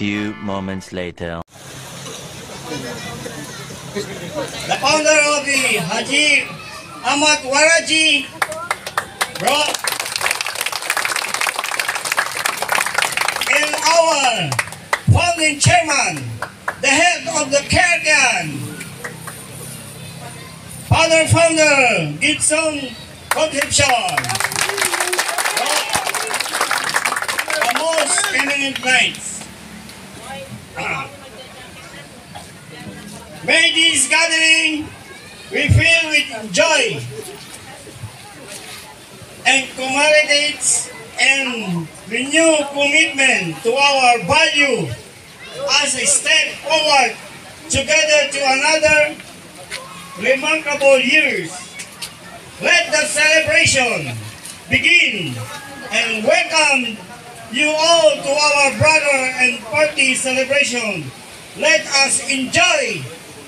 few moments later. The founder of the Haji Ahmad Waraji brought in our founding chairman, the head of the Kergan, founder Gibson Concepcion, the most eminent knights. May this gathering be filled with joy and commemorates and renew commitment to our value as a step forward together to another remarkable years. Let the celebration begin and welcome you all to our brother and party celebration. Let us enjoy.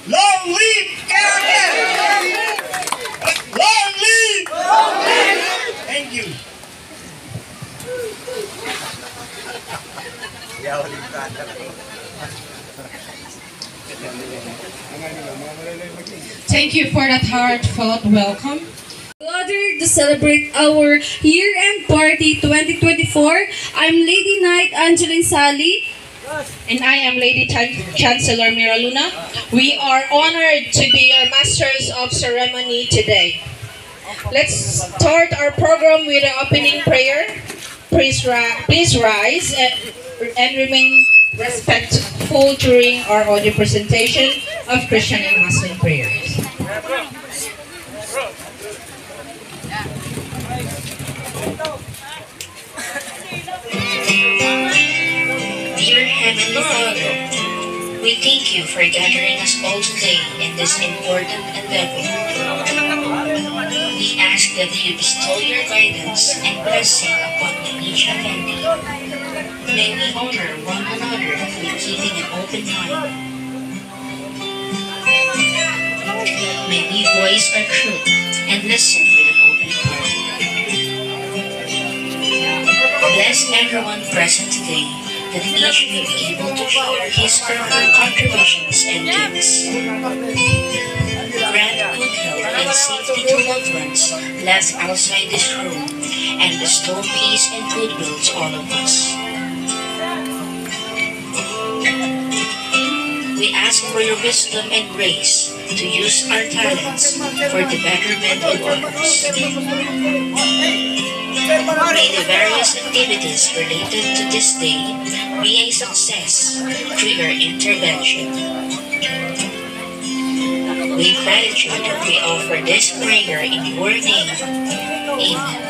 Long live Kergan! Long live! Long live! Thank you. Thank you for that heartfelt welcome. Gathered to celebrate our year-end party 2024. I'm Lady Knight Angeline Sally. And I am Lady Chancellor Mira Luna. We are honored to be your masters of ceremony today. Let's start our program with the opening prayer. Please rise and remain respectful during our audio presentation of Christian and Muslim prayers. Dear Heavenly Father, we thank you for gathering us all today in this important endeavor. We ask that you bestow your guidance and blessing upon each attendee. May we honor one another with keeping an open mind. May we voice our truth and listen with an open heart. Bless everyone present today, that each may be able to share his or her contributions and gifts. Grant good health and safety to loved ones left outside this room, and bestow peace and goodwill to all of us. We ask for your wisdom and grace to use our talents for the betterment of others. May the various activities related to this day be a success through your intervention. With gratitude, we offer this prayer in your name. Amen.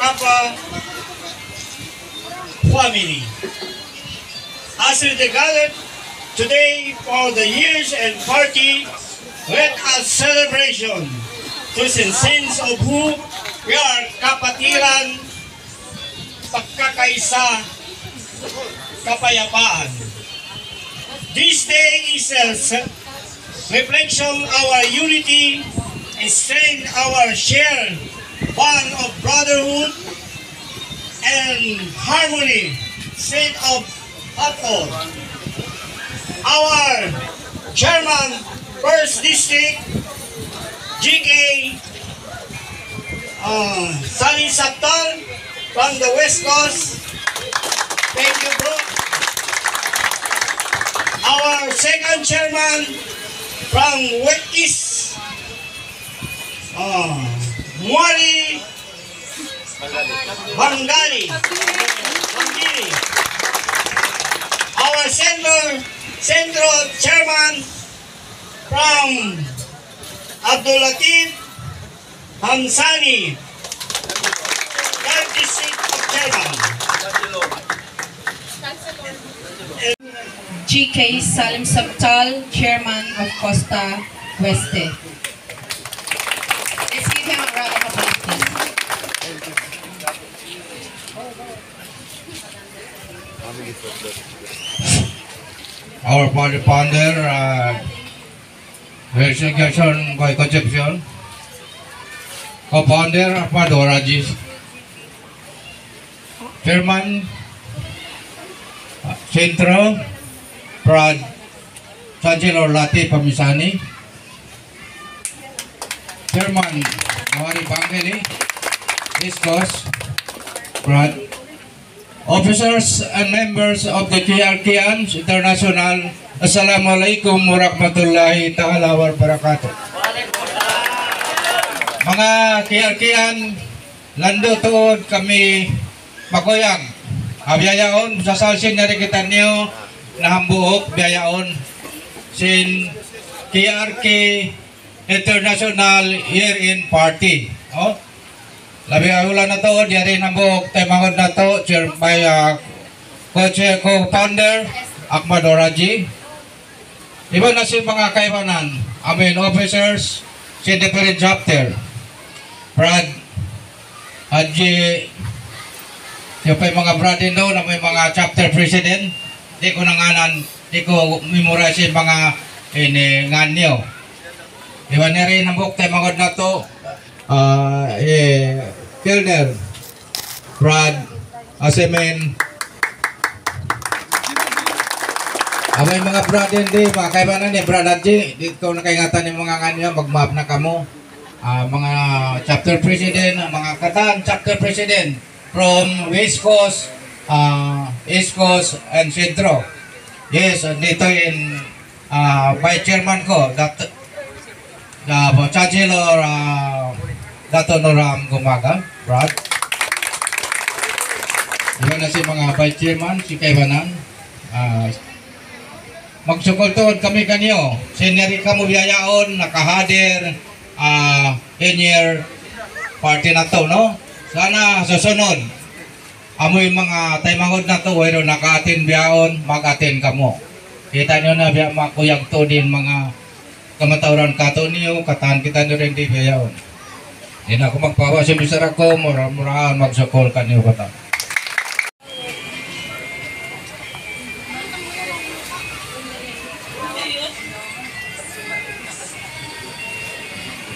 Kappa family. As we gathered today for the years and party, let us celebration to sense of who we are, kapatiran, pagkakaisa, kapayapaan. This day is a reflection of our unity and strength, our shared bond of brotherhood and harmony, state of all. Our chairman, First District, GK Sally Saptal from the West Coast. Thank you, bro. Our second chairman from West East, Muari Bangali. Our Central Chairman from Abdul Latif Hamsani, third district chairman. GK Salim Saptal, Chairman of Costa Oeste. Let's give him our founder, Gerson Goy Concepcion, co-founder Armando Rajis, Chairman Centro, Prad Chancellor Latif Pamisani, Chairman Mari Bangeli, Discos, Prad, officers and members of the KRKians International, Assalamualaikum warahmatullahi ta'ala wabarakatuh. Mga KRKian, lando tuod kami makoyag. Biyayaon, sa salsin na rin kita niyo na hambuok, biyayaon sin KRK International Year-End Party. Oh? Labi awala na to, diari hambuok, tayo na to, chair by co-founder, Ahmad Oraji. Iba na si mga kaibanan, amin officers, si different chapter, Brad, Haji, yung pa mga brad din doon na may mga chapter president, di ko nanganan, di ko memorize yung mga nganyo. Iba na rin ang book tayo mga na to, Kilner, Brad, Asemen, abay mga brad din di, mga kaibanan ni Brad Haji, di ko nakaingatan yung mga nganyo, mag-map na kamo. Mga chapter president, mga katan chapter president, from West Coast, East Coast, and Centro. Yes, dito in Vice Chairman ko, the Chancellor Dato Noram Gumaga, Brad. Diba na si mga Vice Chairman, si Kaibanan. Magsukol tuod kami kanyo. Senior kamo biyayaon, nakahadir, in-year party na to, no? Sana susunod, amoy mga taymangod na to, wero naka-atin biyaon, mag-atin kamo. Kita nyo na biya makuyag to din mga kamatauran kato niyo, katahan kita nyo rin di biyaon. Di na ako magpawa si Mr. Ako, muraan magsukol ka niyo kata.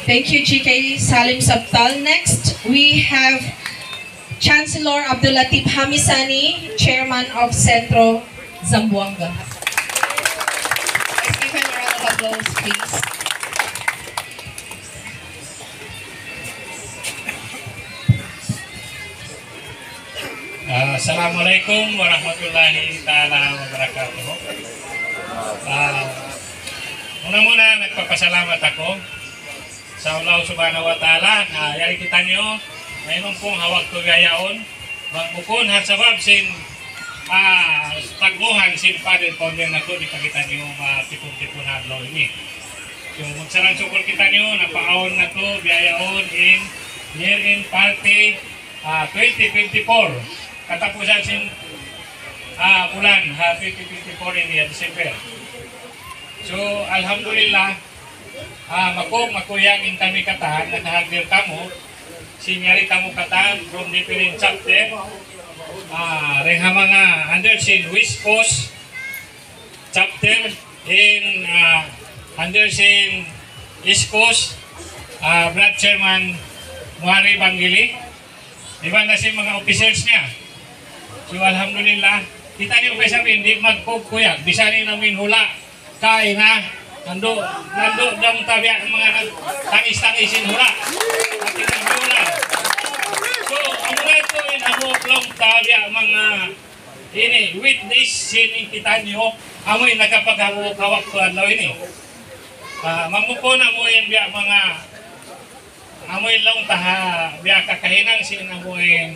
Thank you, GK Salim Sabtal. Next, we have Chancellor Abdul Latif Hamisani, Chairman of Centro Zamboanga. Let's give him a round of applause, please. Assalamualaikum warahmatullahi ta'ala wabarakatuh. Muna-muna, nagpapasalamat ako sa Allah subhanahu wa ta'ala na yari kita nyo mayroon pong hawak to gayaon magbukon hat sabab sin taguhan sin Father Founder na to di pa kita nyo matipon-tipon hadlaw ini. So magsarang sukol kita nyo napaawon na to biyayaon in year-end party 2024 katapusan sin bulan 2024 in December. So alhamdulillah makuyang intami katahan nakahagdir kamo sinyari kamo katahan from different chapter reha mga under sin West Coast chapter in under sin East Coast Brad Chairman Mari Bangili iba na si mga officers niya. So alhamdulillah kita niyo kayo sabihin di magkukuyag bisani namin hula kain na nando dong tabiak mga tangis-tangisin hula at hula. So ang ito in amuklong tabiak mga ini witness sining kita nyo amoy nakapaghawak ko adlaw ini. Mamuko na mo yung biyak mga amoy lang taha biyak kakahinang sin amoy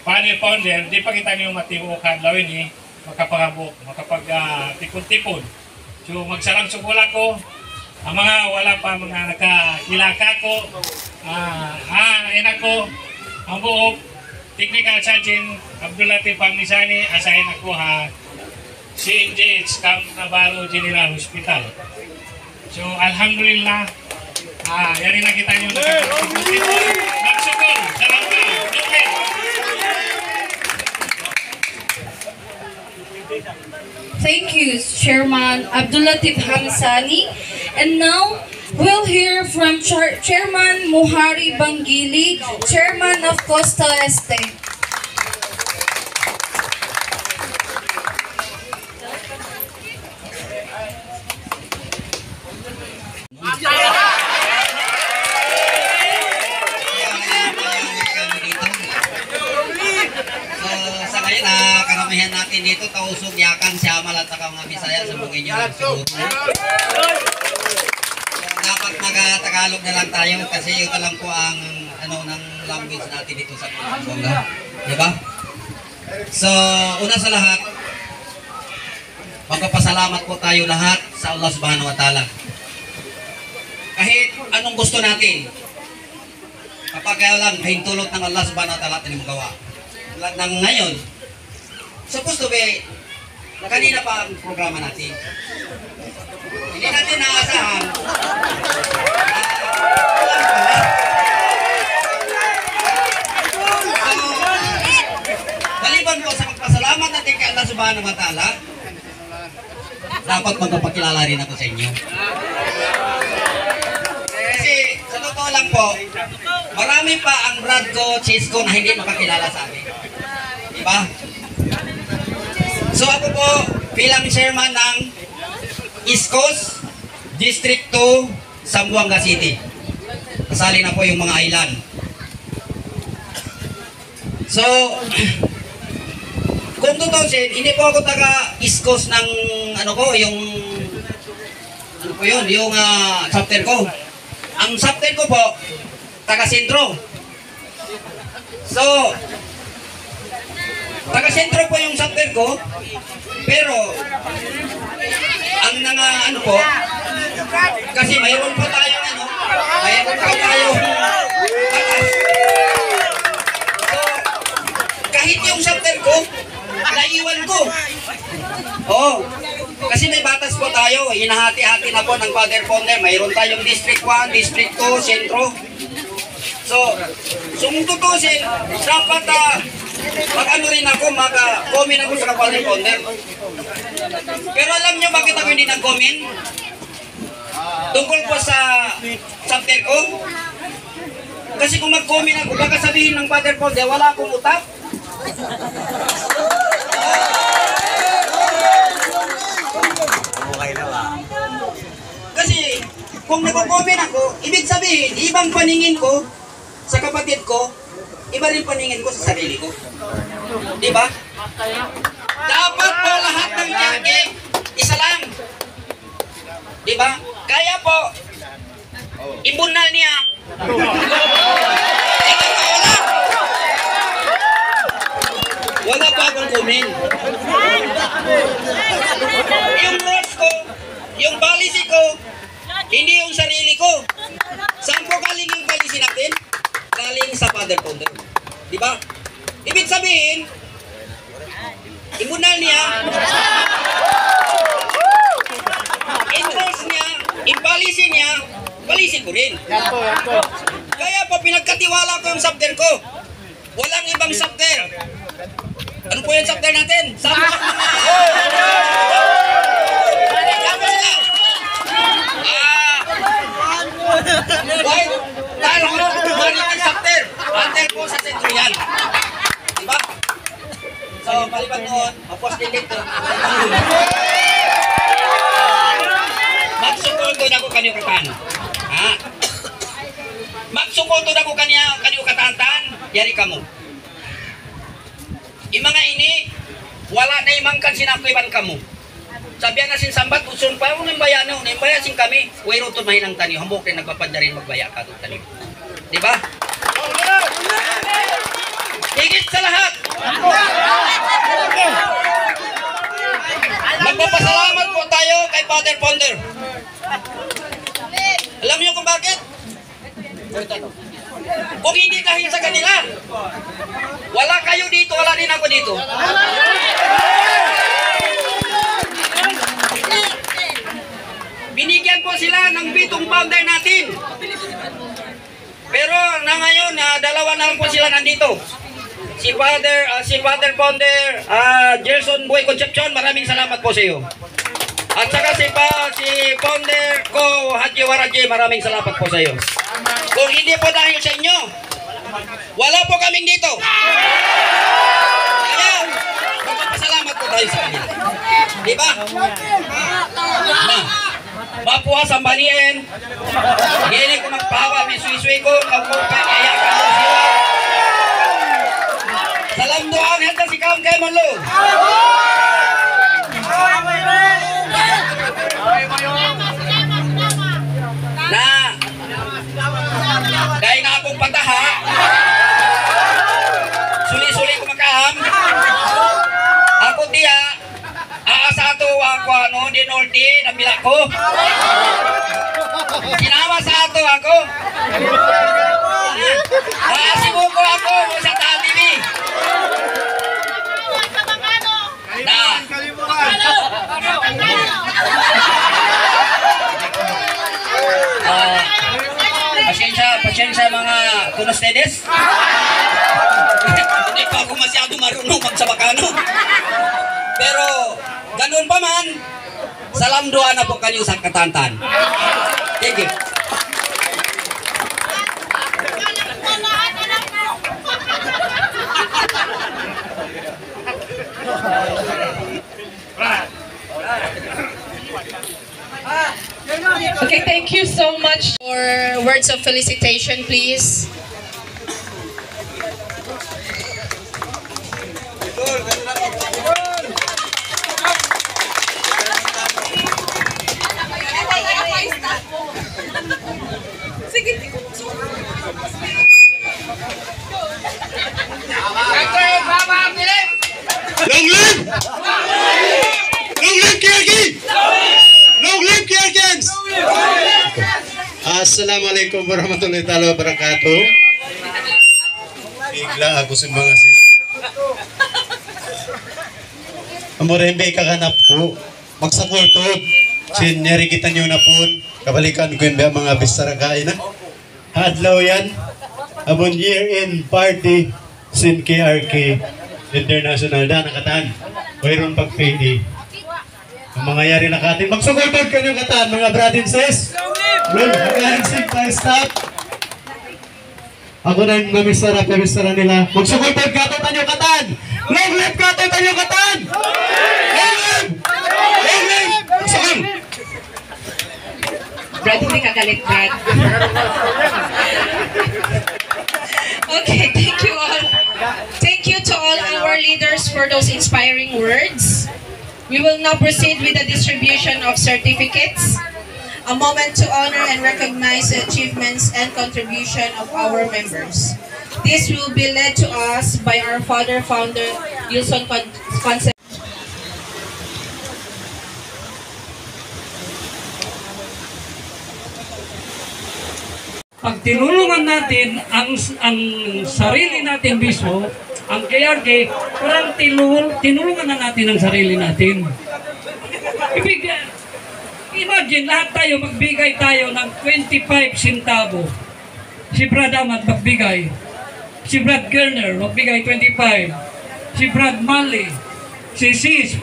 Father Founder di pa kita nyo matibuok adlaw ini makapaghabok makapag-tipon-tipon. So magsarang sukul ako, ang mga wala pa mga nakakilaka ko, ako, ang buok, Technical Sergeant Abdul Latif Hamisani, asahin ako CNJH Camp Navarro General Hospital. So alhamdulillah, yari na kita nyo nakakapag-tipon. Magsukul, salamat, okay. Thank you, Chairman Abdulatif Hamsani. And now, we'll hear from Chairman Muhari Bangili, Chairman of Costa Este. Sa ngayon, karamihan natin dito, tausog, yakan, siyamal at saka mga Bisaya sa bugin nyo lang siguro. Dapat mag-Tagalog na lang tayo kasi ito lang po ang ng language natin dito sa Pampanga. Diba? So, una sa lahat, magpapasalamat po tayo lahat sa Allah Subhanahu wa Ta'ala. Kahit anong gusto natin, kapag kaya lang hintulot ng Allah Subhanahu wa Ta'ala atin magawa. Tulad ng ngayon, supposed to be, kanina pa ang programa natin. Hindi natin naasahan. Maliban po sa magpasalamat natin kay Allah Subhanahu wa Ta'ala, dapat magpapakilala rin ako sa inyo. Kasi sa totoo lang po, marami pa ang brad ko, sis ko na hindi makakilala sa akin. Diba? So ako po bilang chairman ng East Coast District 2 Zamboanga City. Kasali na po yung mga island. So kung tutusin, hindi po ako taga East Coast ng yung chapter ko. Ang chapter ko po taga Sentro. So taga Sentro po yung chapter ko, pero ang po, kasi mayroon po tayong so kahit yung chapter ko naiwan ko. Oo, kasi may batas po tayo, hinahati-hati na po ng Father Founder. Mayroon tayong District 1, District 2, Sentro. So kung tutusin, dapat mag-ano rin ako, mag-comment ako sa Father Founder. Pero alam nyo bakit ako hindi nag-comment? Tungkol po sa chapter ko. Kasi kung mag-comment ako, baka sabihin ng Father Founder, wala akong utak. Kasi kung nag-comment ako, ibig sabihin, ibang paningin ko sa kapatid ko, iba rin paningin ko sa sarili ko. Diba? Dapat po lahat ng yagi, isa lang. Diba? Kaya po, imbunal niya. Wala pa akong comment. Yung rules ko, yung policy ko, hindi yung sarili ko. Saan po galing yung policy natin? Galing sa Father Founder. Diba? Ibig sabihin, imbunal niya, interest niya, policy niya, policy ko rin. Kaya po pinagkatiwala ko yung chapter ko. Walang ibang chapter. Ano po yung chapter natin? Sama dahil mariting chapter, antel po sa sentro yan. Diba? So, palipan doon, mapos din dito. Magsukol doon ako kanyo katan. Ha? Magsukol doon ako kanyo katan, yari ka mo. Yung mga ini, wala na imangkan sinakuiban ka mo. Sabihan na sinsambat, usun pa, unang bayano, unang bayasin kami, wero to mahinang taniyo, hambok rin nagpapadya rin magbaya ka itong taniyo. Diba? Higit sa lahat! Magpapasalamat po tayo kay Father Founder. Alam niyo kung bakit? Kung hindi dahil sa kanila, wala kayo dito, wala din ako dito. Binigyan po sila ng bitong founder natin. Pero na ngayon, dalawa na lang po sila nandito. si Father Founder Gerson Boy Concepcion, maraming salamat po sa iyo. At saka si Founder ko Haji Waraji, maraming salamat po sa iyo. Kung hindi po dahil sa inyo, wala po kaming dito. Kaya, magpapasalamat po tayo sa kanila. Di ba? Mapuha sa baniin. Hindi ko magpahawa, may suisui ko, magpupa, kaya ka mo siya. Salam doang, henta si kaon kayo man lo. Na, dahil nga akong pataha, suli-suli ko makaham, ako diya, aasa ato ako di norte, nabila ko. Ginawa sa ato ako. Aasibo ko ako sa TV. Na, pasensya mga kunostedes. Hindi pa ako masyado marunong magsabakano. Pero, ganun pa man, salam doa na po kanyo sa katantan. Thank you. Okay, thank you so much for words of felicitation, please. Long live! Long live KRG! Long live KRGans! Assalamualaikum warahmatullahi wabarakatuh. Bigla ako sa mga sisi. Amorembe kaganap ko. Magsakultod. Sineri kita nyo na po. Kabalikan ko yung mga bisarakain na. Hadlaw yan. Amon year-end party sin KRK International da nakatan. Mayroon pag-payday. Ang mga yari nakatin. Magsukultod ka nyo katan mga brad and sis. Well, mag-ahansig tayo stop. Ako na yung namisara nila. Magsukultod ka ito tanyo katan. Long live ka ito tanyo katan. Long live! Long live! Saan? Brad, hindi ka galit, Brad. Okay, thank you all. Thank you to all our leaders for those inspiring words. We will now proceed with the distribution of certificates, a moment to honor and recognize the achievements and contribution of our members. This will be led to us by our founder, Wilson Concepcion. Pag tinulungan natin ang sarili natin mismo, ang KRK, parang tinulungan na natin ang sarili natin. Imagine, lahat tayo magbigay tayo ng 25 centavo. Si Brad Ahmad magbigay. Si Brad Gerner magbigay 25. Si Brad Mali. Si Sis.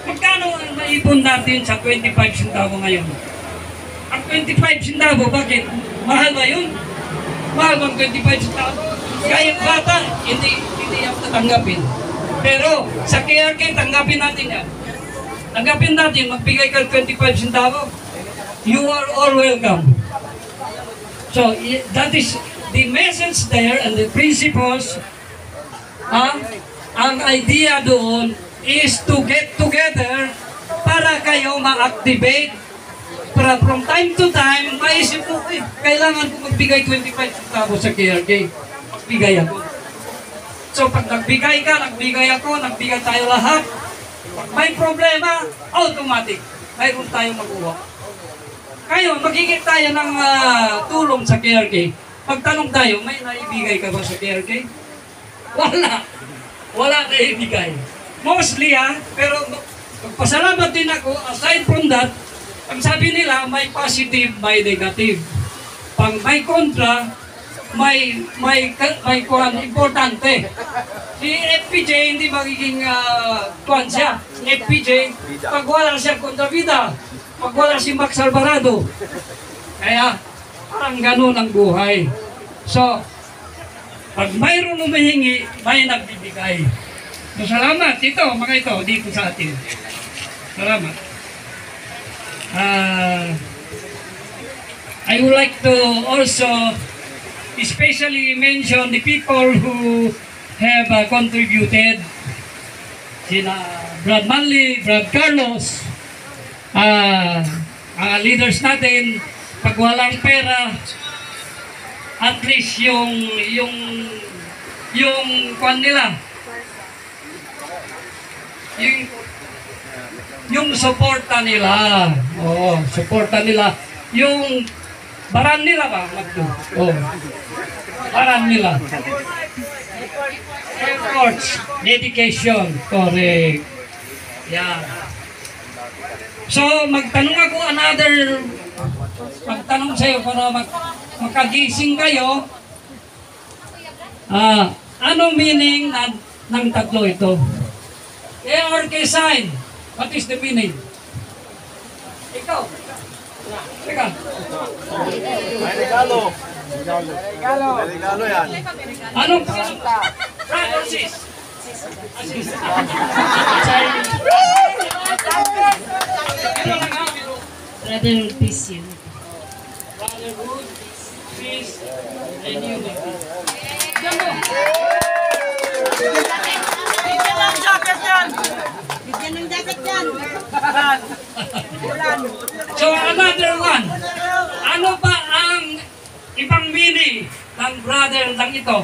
Magkano ang naipon natin sa 25 centavo ngayon? Ang 25 centavo, bakit? Mahal ba yun? Mahal bang 25 centavo? Kaya bata, hindi yung tatanggapin. Pero sa KRK, tanggapin natin yan. Tanggapin natin, magbigay ka 25 centavo. You are all welcome. So, that is the message there and the principles. Ang idea doon is to get together para kayo ma-activate. Para from time to time, maisip ko, kailangan ko magbigay 25 centavo sa KRK. Magbigay ako. So pag nagbigay ka, nagbigay ako, nagbigay tayo lahat, pag may problema, automatic, mayroon tayong makuha. Kayo, magigit tayo ng tulong sa KRK. Pagtanong tayo, may naibigay ka ba sa KRK? Wala. Wala naibigay. Mostly pero magpasalamat din ako, aside from that, ang sabi nila, may positive, may negative. Pag may kontra, may kuhan importante. Si FPJ hindi magiging kuhan siya. FPJ, pag wala siya kontrabida, pag wala si Max Alvarado. Kaya, parang ganun ang buhay. So, pag mayroon humihingi, may nagbibigay. So, salamat. Ito, mga ito, dito sa atin. Salamat. I would like to also especially mention the people who have contributed. Sina Brad Manley, Brad Carlos, leaders natin, pag walang pera, at least yung kwan nila, yung suporta nila, suporta nila, yung baran nila ba, Magdo? Baran nila. Efforts, dedication, correct. Yeah. So, magtanong ako magtanong sa'yo para makagising kayo. Ano meaning ng tatlo ito? ARK sign. What is the meaning? Ikaw. Teka. Regalo yan. Anong Francis? Brotherhood, peace, unity. Brotherhood, peace, and unity. So another one. Ano ba ang ibang meaning ng brother lang ito?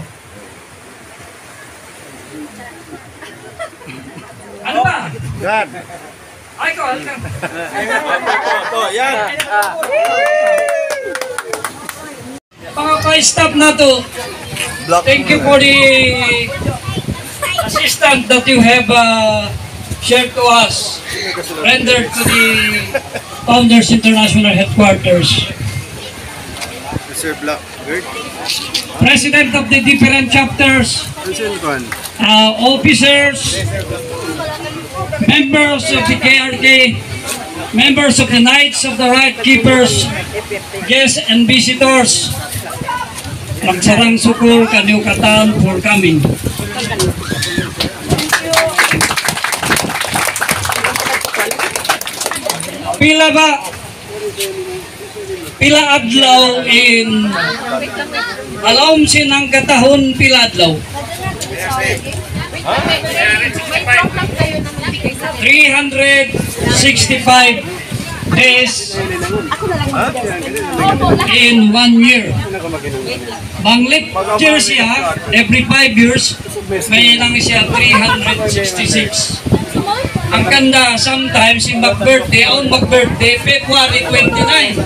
Ano ba? Yan. Ay ko, halika. Ito, yan. Mga ka-staff na to, thank you for the assistance that you have shared to us, rendered to the Founders International Headquarters. Mr. Blackbird. President of the different chapters, officers, members of the KRK, members of the Knights of the Right Keepers, guests and visitors, magsarang sukul kaniukatan for coming. Pila adlaw in alawm sinang katahon pila adlaw. 365 days in 1 year. Banglit year siya, every 5 years, may lang siya 366. Ang ganda, sometimes yung mag-birthday, February 29.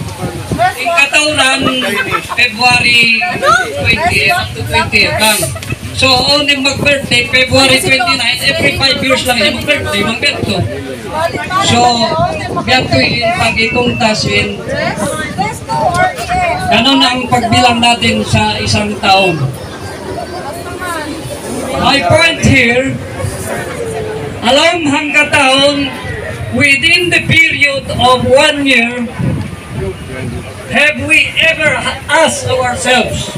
Yung katauran, February 20 up to 20 lang. So, on yung mag-birthday, February 29, every 5 years lang yung mag-birthday, mag-birthday. So, biyato yung pag-itong tasin. Ganon ang pagbilang natin sa isang taon. My point here, alam hanggang taon, within the period of 1 year, have we ever asked ourselves,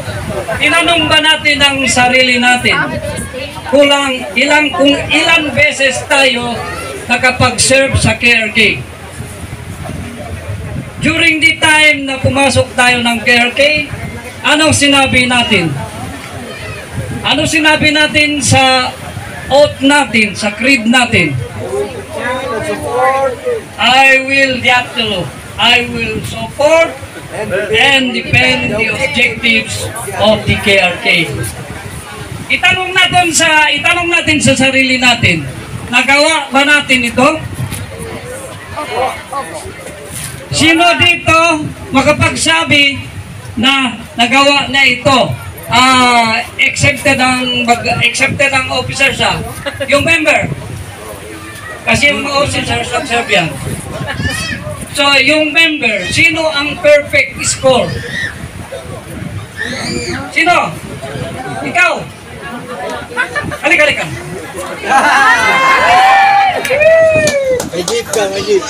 tinanong ba natin ang sarili natin, kung ilang beses tayo nakapag-serve sa KRK? During the time na pumasok tayo ng KRK, anong sinabi natin? Ano sinabi natin sa oath natin, sa creed natin? I will support and defend the objectives of the KRK. Itanong natin sa sarili natin, nagawa ba natin ito? Sino dito makapagsabi na nagawa na ito? Accepted ang officer siya. Yung member. Kasi yung mga officers nag-serve yan. So, yung member, sino ang perfect score? Sino? Ikaw? Halika. May jeep ka, may jeep.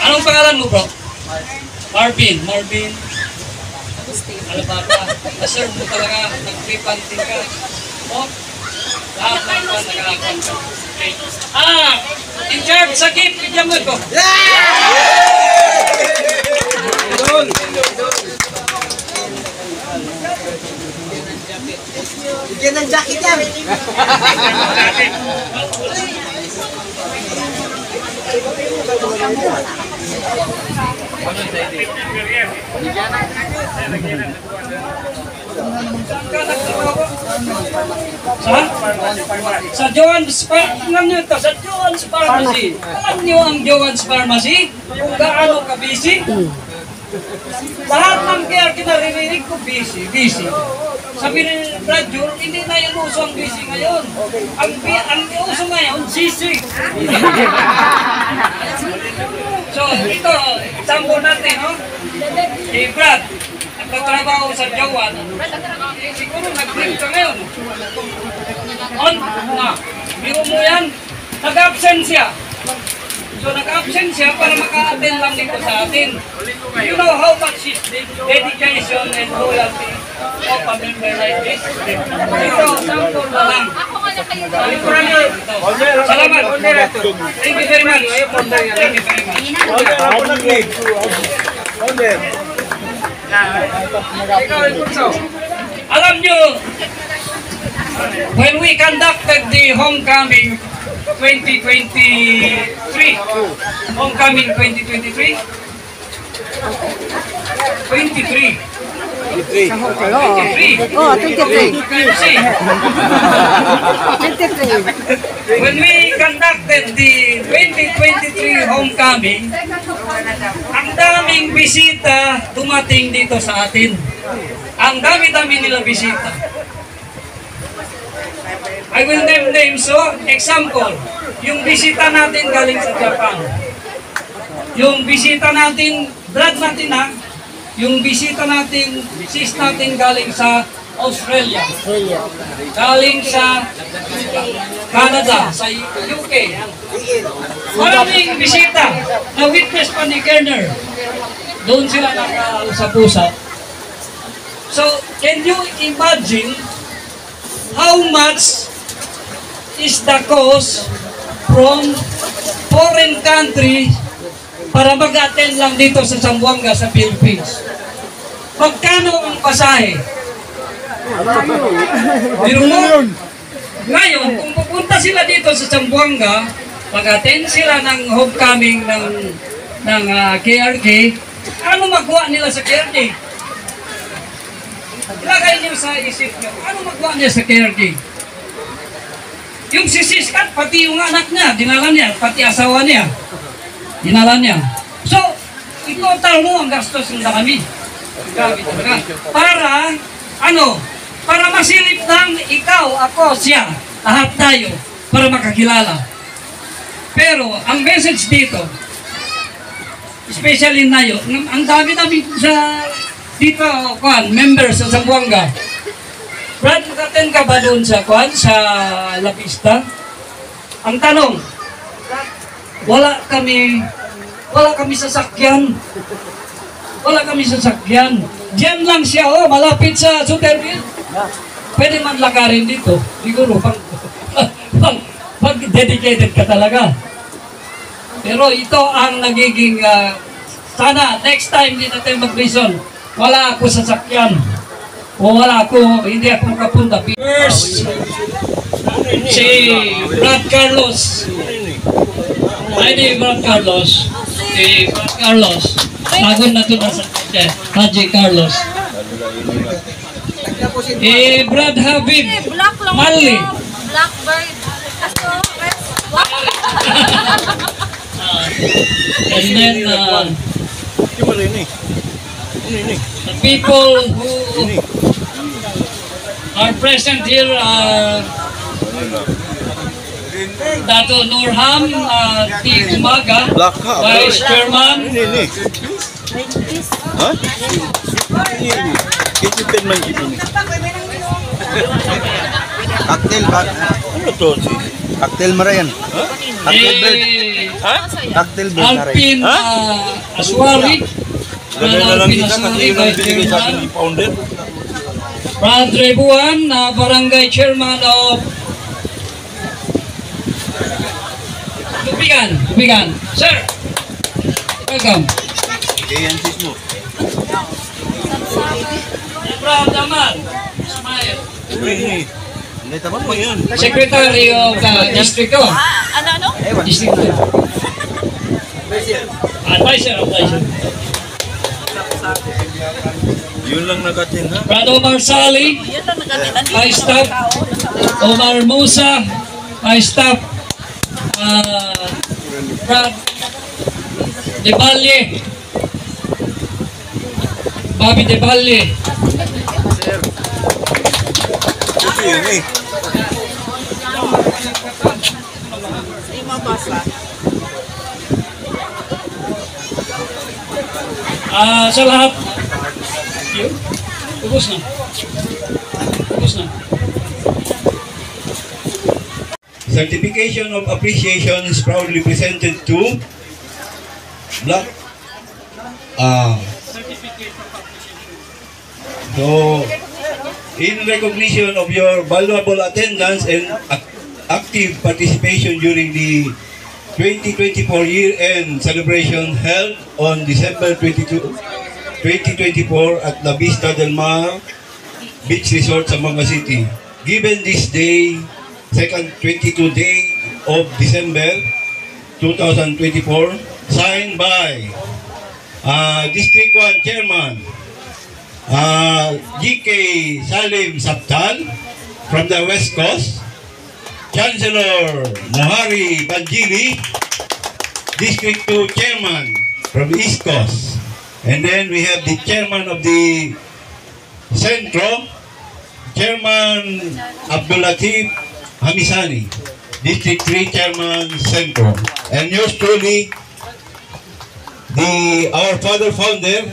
Anong pangalan mo, bro? Marvin. Ano ba ka? Na-serve mo talaga, nag-pre-panting ka. Oh, lahat ng mga nag-aakon ka. Okay. In charge sa gift, bigyan mo ito. Bigyan ng jacket yan. Sa Joan's Pharmacy. Alam niyo ang Joan's Pharmacy? Kung gaano ka busy? Lahat ng kaya kinaririnig ko busy. Sabi ni Brad Jur, hindi na yung uso ang busy ngayon. Ang uso ngayon, sisi. So, ito, sambo natin, no? Si Brad, nagtatrabaho sa Jawan. Siguro nag-trip ka ngayon. On na. Biro mo yan, nag-absent siya. So nag-absent siya para maka-attend lang dito sa atin. You know how much is dedication and loyalty of a member like this? Ito, sample na lang. Salamat. Thank you very much. Thank you very much. Alam nyo, when we conducted the homecoming 2023, homecoming 2023, 23. Oh, 23. When we conducted the 2023 homecoming, ang daming bisita dumating dito sa atin. Ang dami-dami nila bisita. I will name names. So, example, yung bisita natin galing sa Japan. Yung bisita natin, Brad natin ha, yung bisita natin, sis natin galing sa Australia. Galing sa Canada, sa UK. Maraming bisita na witness pa ni Kerner. Doon sila nakausap-usap. So, can you imagine how much is the cost from foreign country para mag-attend lang dito sa Zamboanga sa Philippines? Magkano ang pasahe? Biro mo? Ngayon, kung pupunta sila dito sa Zamboanga, mag-attend sila ng homecoming ng KRK, ano magawa nila sa KRK? Ilagay niyo sa isip niyo, ano magawa niya sa KRK? Yung si Siskat, pati yung anak niya, dinala niya, pati asawa niya, dinala niya. So, itotal mo ang gastos ng kami. Grabe talaga. Para, para masilip ng ikaw, ako, siya, lahat tayo, para makakilala. Pero, ang message dito, especially na yun, ang dami-dami sa dito, members sa Zamboanga. Brad, mag-attend ka ba doon sa sa La Pista? Ang tanong, wala kami sasakyan. Wala kami sasakyan. Diyan lang siya, malapit sa Sutherville. Pwede man lakarin dito. Siguro, pag dedicated ka talaga. Pero ito ang nagiging, sana next time hindi natin mag-reason. Wala ako sasakyan. O wala ako, hindi ako makapunta. First, si Brad Carlos. Brad Carlos. Si Brad Carlos. Sagon na ito na sa Haji Carlos. Brad Habib. Mali. Blackbird. And then, the people who are present here are Dato Nurham T. Kumaga, Vice Chairman, Ha? Kitipin man gitu ni. Cocktail ba? Ano to? Cocktail marayan. Ha? Cocktail bread. Ha? Cocktail bread marayan. Alpin Aswari. Ganda lang kita kasi yung binigay sa akin ni founder. Brad Rebuan, Barangay Chairman of Tubigan. Sir, welcome. Yan sis mo. Brad Daman, Ismail. Uy, hindi taman mo yun. Secretary of District 2. District 2. Advisor. Yun lang nakatin ha. Brad Omar Sali, High Staff. Omar Musa, High Staff. Brad De Valle. Bobby De Valle. Ito yun eh. Sa lahat. Yun. Ubus na. Certification of appreciation is proudly presented to Black. So, in recognition of your valuable attendance and active participation during the 2024 year-end celebration held on December 22, 2024 at La Vista del Mar Beach Resort sa Manga City. Given this day, second 22 day of December 2024, signed by District 1 Chairman GK Salim Sabtal from the West Coast, Chancellor Mohari Banjili, District 2 Chairman from the East Coast, and then we have the Chairman of the Centro, Chairman Abdulatif Hamisani, District 3 Chairman Centro, and yours truly, our father founder,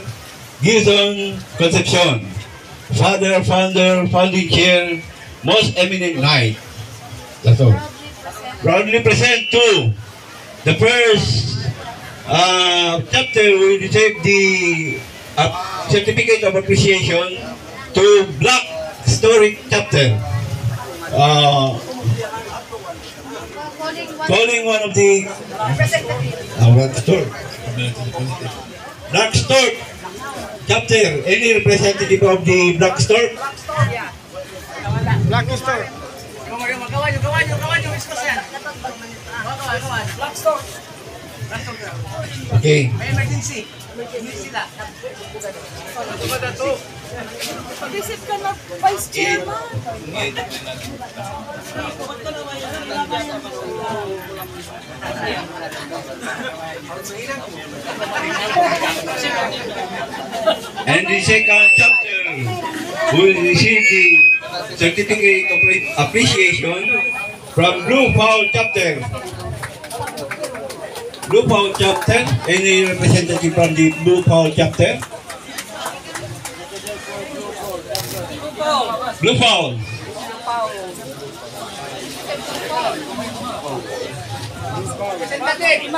Gizon Concepcion, father founder, founding chair, most eminent knight. That's all. Proudly present to the first chapter will receive the certificate of appreciation to Black Historic Chapter. Calling one of the Black Stork Chapter. Any representative of the Black Stork? Black Stork. Okay. May emergency. Sila. Mag-isip ka na, Vice Chairman. And the second chapter will receive the certificate of appreciation from Blue Fowl Chapter. Blue Fowl Chapter, any representative from the Blue Fowl Chapter? Blue Fowl. Representative.